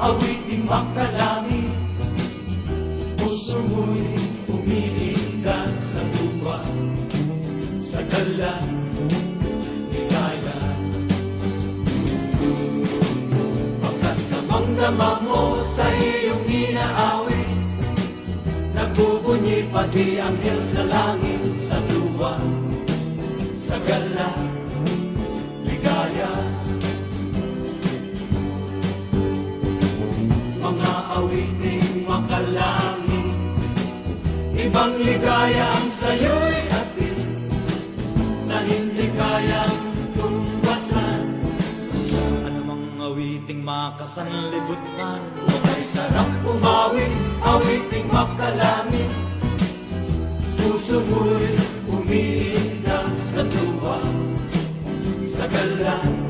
awiting makalangit, puso mo'y umiingat sa tuwa, sa gala, ligaya. Pagkat damang-dama mo sa iyong inaawit, nagbubunyi pati anghel sa langit, sa tuwa, sa gala, ligaya. Mga awiting makalangit, ibang ligaya ang sa'yo'y atin, na hindi kayang tumbasan. Anumang awiting makasanlibutan, ay sarap umawit, awiting makalangit, puso mo'y umiindak sa tuwa, sa gala.